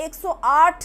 108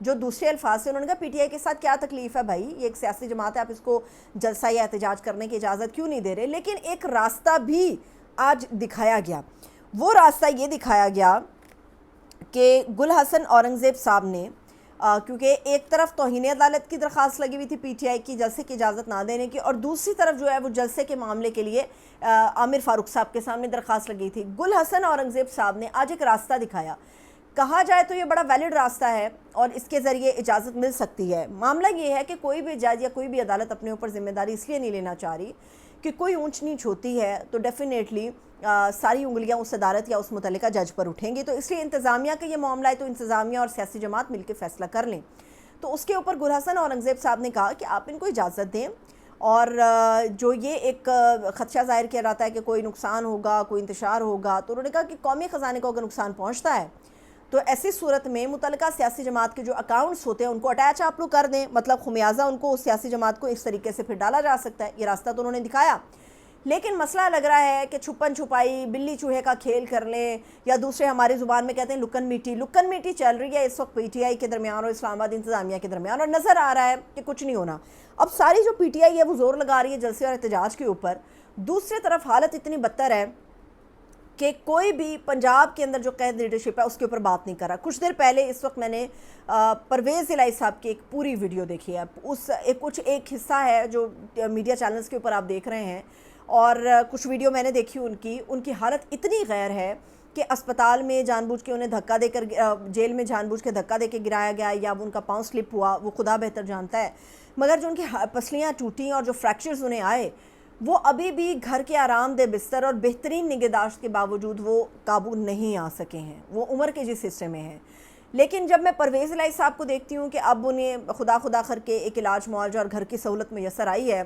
جو دوسرے الفاظ سے انہوں نے کہا پی ٹی آئی کے ساتھ کیا تکلیف ہے بھائی، یہ ایک سیاسی جماعت ہے، آپ اس کو جلسہ یا احتجاج کرنے کی اجازت کیوں نہیں دے رہے؟ لیکن ایک راستہ بھی آج دکھایا گیا، وہ راستہ یہ دکھایا گیا کہ گل حسن اورنگزیب صاحب نے کیونکہ ایک طرف توہین عدالت کی درخواست لگی ہوئی تھی پی ٹی آئی کی جلسے کی اجازت نہ دینے کی، اور دوسری طرف جو ہے وہ جلسے کے معاملے کے لیے عامر فاروق صاحب کے سامنے درخواست لگی تھی۔ گل حسن اورنگزیب صاحب نے آج ایک راستہ دکھایا، کہا جائے تو یہ بڑا ویلڈ راستہ ہے اور اس کے ذریعے اجازت مل سکتی ہے۔ معاملہ یہ ہے کہ کوئی بھی جج یا کوئی بھی عدالت اپنے اوپر ذمہ داری اس لیے نہیں لینا چاہ رہی کہ کوئی اونچ نیچ ہوتی ہے تو ڈیفینیٹلی ساری انگلیاں اس عدالت یا اس متعلقہ جج پر اٹھیں گی، تو اس لیے انتظامیہ کا یہ معاملہ ہے تو انتظامیہ اور سیاسی جماعت مل کے فیصلہ کر لیں۔ تو اس کے اوپر گل حسن اورنگزیب صاحب نے کہا کہ آپ ان کو اجازت دیں، اور جو یہ ایک خدشہ ظاہر کیا جاتا ہے کہ کوئی نقصان ہوگا، کوئی انتشار ہوگا، تو انہوں نے کہا کہ قومی خزانے کو اگر نقصان پہنچتا ہے تو ایسی صورت میں متعلقہ سیاسی جماعت کے جو اکاؤنٹس ہوتے ہیں ان کو اٹیچ آپ لوگ کر دیں، مطلب خمیازہ ان کو اس سیاسی جماعت کو اس طریقے سے پھر ڈالا جا سکتا ہے۔ یہ راستہ تو انہوں نے دکھایا، لیکن مسئلہ لگ رہا ہے کہ چھپن چھپائی بلی چوہے کا کھیل کر لیں، یا دوسرے ہماری زبان میں کہتے ہیں لکن میٹی چل رہی ہے اس وقت پی ٹی آئی کے درمیان اور اسلام آباد انتظامیہ کے درمیان، اور نظر آ رہا ہے کہ کچھ نہیں ہونا۔ اب ساری جو پی ٹی آئی ہے وہ زور لگا رہی ہے جلسے اور احتجاج کے اوپر، دوسری طرف حالت اتنی بدتر ہے کہ کوئی بھی پنجاب کے اندر جو قید لیڈرشپ ہے اس کے اوپر بات نہیں کر رہا۔ کچھ دیر پہلے اس وقت میں نے پرویز الہی صاحب کی ایک پوری ویڈیو دیکھی ہے، اس ایک حصہ ہے جو میڈیا چینلز کے اوپر آپ دیکھ رہے ہیں، اور کچھ ویڈیو میں نے دیکھی ان کی حالت اتنی غیر ہے کہ اسپتال میں جان بوجھ کے انہیں دھکا دے کر، جیل میں جان بوجھ کے دھکا دے کے گرایا گیا، یا ان کا پاؤں سلپ ہوا وہ خدا بہتر جانتا ہے، مگر جو ان کی پسلیاں ٹوٹیں اور جو فریکچرز انہیں آئے وہ ابھی بھی گھر کے آرام دہ بستر اور بہترین نگہداشت کے باوجود وہ قابو نہیں آ سکے ہیں، وہ عمر کے جس حصے میں ہیں۔ لیکن جب میں پرویز الہی صاحب کو دیکھتی ہوں کہ اب انہیں خدا کر کے ایک علاج معالجہ اور گھر کی سہولت میسر آئی ہے،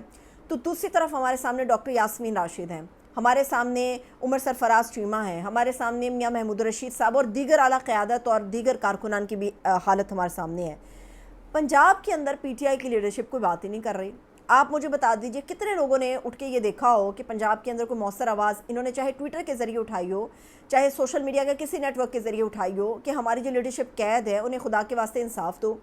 تو دوسری طرف ہمارے سامنے ڈاکٹر یاسمین راشد ہیں، ہمارے سامنے عمر سرفراز چیمہ ہیں، ہمارے سامنے میاں محمود الرشید صاحب اور دیگر اعلیٰ قیادت اور دیگر کارکنان کی بھی حالت ہمارے سامنے ہے۔ پنجاب کے اندر پی ٹی آئی کی لیڈرشپ کوئی بات ہی نہیں کر رہی۔ آپ مجھے بتا دیجئے کتنے لوگوں نے اٹھ کے یہ دیکھا ہو کہ پنجاب کے اندر کوئی مؤثر آواز انہوں نے چاہے ٹویٹر کے ذریعے اٹھائی ہو، چاہے سوشل میڈیا کے کسی نیٹ ورک کے ذریعے اٹھائی ہو کہ ہماری جو لیڈرشپ قید ہے انہیں خدا کے واسطے انصاف دو۔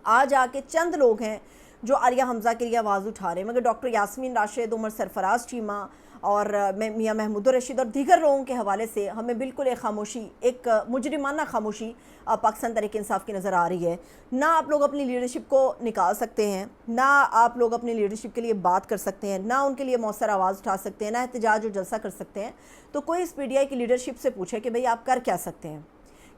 آج آ کے چند لوگ ہیں جو عالیہ حمزہ کے لیے آواز اٹھا رہے ہیں، مگر ڈاکٹر یاسمین راشد، عمر سرفراز چیمہ اور میاں محمود الرشید اور دیگر لوگوں کے حوالے سے ہمیں بالکل ایک خاموشی، ایک مجرمانہ خاموشی پاکستان تحریک انصاف کی نظر آ رہی ہے۔ نہ آپ لوگ اپنی لیڈرشپ کو نکال سکتے ہیں، نہ آپ لوگ اپنی لیڈرشپ کے لیے بات کر سکتے ہیں، نہ ان کے لیے مؤثر آواز اٹھا سکتے ہیں، نہ احتجاج و جلسہ کر سکتے ہیں۔ تو کوئی اس پی ٹی آئی کی لیڈرشپ سے پوچھے کہ بھئی آپ کر کیا سکتے ہیں؟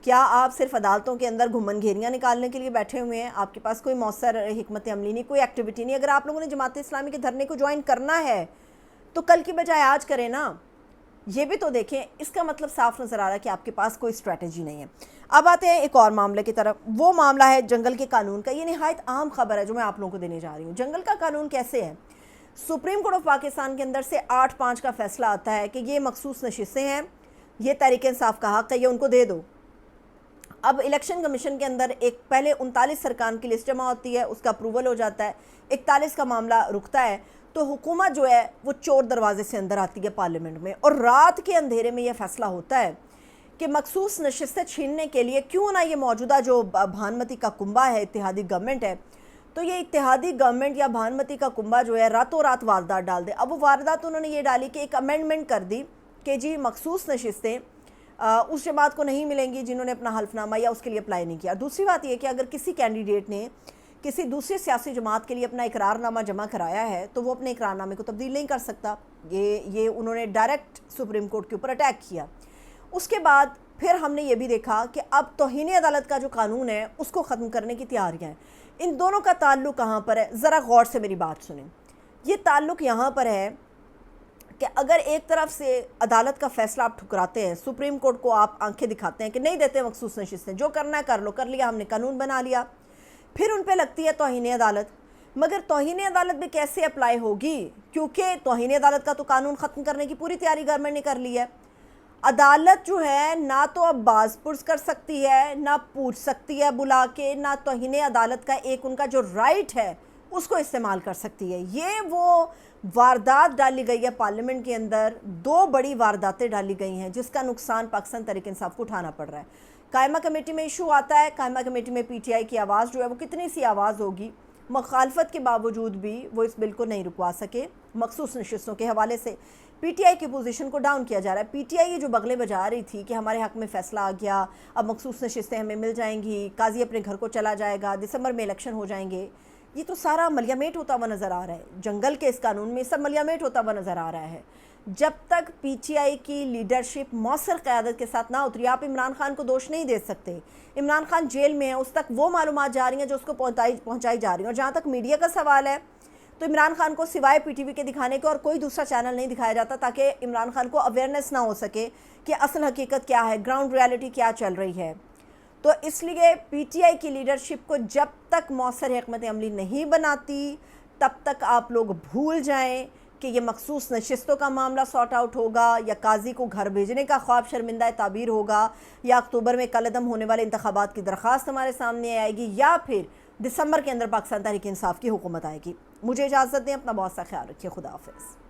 کیا آپ صرف عدالتوں کے اندر گھمن گھیریاں نکالنے کے لیے بیٹھے ہوئے ہیں؟ آپ کے پاس کوئی مؤثر حکمت عملی نہیں، کوئی ایکٹیویٹی نہیں؟ اگر آپ لوگوں نے جماعت اسلامی کے دھرنے کو جوائن کرنا ہے تو کل کی بجائے آج کریں نا۔ یہ بھی تو دیکھیں، اس کا مطلب صاف نظر آ رہا ہے کہ آپ کے پاس کوئی اسٹریٹجی نہیں ہے۔ اب آتے ہیں ایک اور معاملے کی طرف، وہ معاملہ ہے جنگل کے قانون کا۔ یہ نہایت اہم خبر ہے جو میں آپ لوگوں کو دینے جا رہی ہوں۔ جنگل کا قانون کیسے ہے؟ سپریم کورٹ آف پاکستان کے اندر سے 8-5 کا فیصلہ آتا ہے کہ یہ مخصوص نشستیں ہیں، یہ تحریک انصاف کا حق ہے، یہ ان کو دے دو۔ اب الیکشن کمیشن کے اندر ایک پہلے 39 ارکان کی لسٹ جمع ہوتی ہے، اس کا اپروول ہو جاتا ہے، 41 کا معاملہ رکتا ہے، تو حکومت جو ہے وہ چور دروازے سے اندر آتی ہے پارلیمنٹ میں، اور رات کے اندھیرے میں یہ فیصلہ ہوتا ہے کہ مخصوص نشستیں چھیننے کے لیے کیوں نہ یہ موجودہ جو بھانمتی کا کنبہ ہے، اتحادی گورنمنٹ ہے، تو یہ اتحادی گورنمنٹ یا بھانمتی کا کنبہ جو ہے راتوں رات واردات ڈال دے۔ اب وہ واردات انہوں نے یہ ڈالی کہ ایک امینڈمنٹ کر دی کہ جی مخصوص نشستیں اس جماعت کو نہیں ملیں گی جنہوں نے اپنا حلف نامہ یا اس کے لیے اپلائی نہیں کیا۔ دوسری بات یہ کہ اگر کسی کینڈیڈیٹ نے کسی دوسری سیاسی جماعت کے لیے اپنا اقرار نامہ جمع کرایا ہے تو وہ اپنے اقرار نامے کو تبدیل نہیں کر سکتا۔ یہ انہوں نے ڈائریکٹ سپریم کورٹ کے اوپر اٹیک کیا۔ اس کے بعد پھر ہم نے یہ بھی دیکھا کہ اب توہین عدالت کا جو قانون ہے اس کو ختم کرنے کی تیاریاں ہیں۔ ان دونوں کا تعلق کہاں پر ہے؟ ذرا غور سے میری بات سنیں۔ یہ تعلق یہاں پر ہے کہ اگر ایک طرف سے عدالت کا فیصلہ آپ ٹھکراتے ہیں، سپریم کورٹ کو آپ آنکھیں دکھاتے ہیں کہ نہیں دیتے مخصوص نشستیں، جو کرنا ہے کر لو، کر لیا، ہم نے قانون بنا لیا، پھر ان پہ لگتی ہے توہین عدالت۔ مگر توہین عدالت بھی کیسے اپلائی ہوگی؟ کیونکہ توہین عدالت کا تو قانون ختم کرنے کی پوری تیاری گورنمنٹ نے کر لی ہے۔ عدالت جو ہے نہ تو اب باز پرس کر سکتی ہے، نہ پوچھ سکتی ہے بلا کے، نہ توہین عدالت کا ایک ان کا جو رائٹ ہے اس کو استعمال کر سکتی ہے۔ یہ وہ واردات ڈالی گئی ہے پارلیمنٹ کے اندر، 2 بڑی وارداتیں ڈالی گئی ہیں جس کا نقصان پاکستان تحریک انصاف کو اٹھانا پڑ رہا ہے۔ قائمہ کمیٹی میں ایشو آتا ہے، قائمہ کمیٹی میں پی ٹی آئی کی آواز جو ہے وہ کتنی سی آواز ہوگی، مخالفت کے باوجود بھی وہ اس بل کو نہیں رکوا سکے۔ مخصوص نشستوں کے حوالے سے پی ٹی آئی کی پوزیشن کو ڈاؤن کیا جا رہا ہے۔ پی ٹی آئی یہ جو بغلے بجا رہی تھی کہ ہمارے حق میں فیصلہ آ گیا، اب مخصوص نشستیں ہمیں مل جائیں گی، قاضی اپنے گھر کو چلا جائے گا، دسمبر میں الیکشن ہو جائیں گے، یہ تو سارا ملیامیٹ ہوتا ہوا نظر آ رہا ہے۔ جنگل کے اس قانون میں سب ملیامیٹ ہوتا ہوا نظر آ رہا ہے۔ جب تک پی ٹی آئی کی لیڈرشپ مؤثر قیادت کے ساتھ نہ اتری، آپ عمران خان کو دوش نہیں دے سکتے۔ عمران خان جیل میں ہے، اس تک وہ معلومات جا رہی ہیں جو اس کو پہنچائی جا رہی ہیں۔ اور جہاں تک میڈیا کا سوال ہے تو عمران خان کو سوائے پی ٹی وی کے دکھانے کے اور کوئی دوسرا چینل نہیں دکھایا جاتا تاکہ عمران خان کو اویئرنیس نہ ہو سکے کہ اصل حقیقت کیا ہے، گراؤنڈ ریالٹی کیا چل رہی ہے۔ تو اس لیے پی ٹی آئی کی لیڈرشپ کو جب تک مؤثر حکمت عملی نہیں بناتی تب تک آپ لوگ بھول جائیں کہ یہ مخصوص نشستوں کا معاملہ سارٹ آؤٹ ہوگا، یا قاضی کو گھر بھیجنے کا خواب شرمندہ تعبیر ہوگا، یا اکتوبر میں کالعدم ہونے والے انتخابات کی درخواست ہمارے سامنے آئے گی، یا پھر دسمبر کے اندر پاکستان تحریک انصاف کی حکومت آئے گی۔ مجھے اجازت دیں، اپنا بہت سا خیال رکھیے، خدا حافظ۔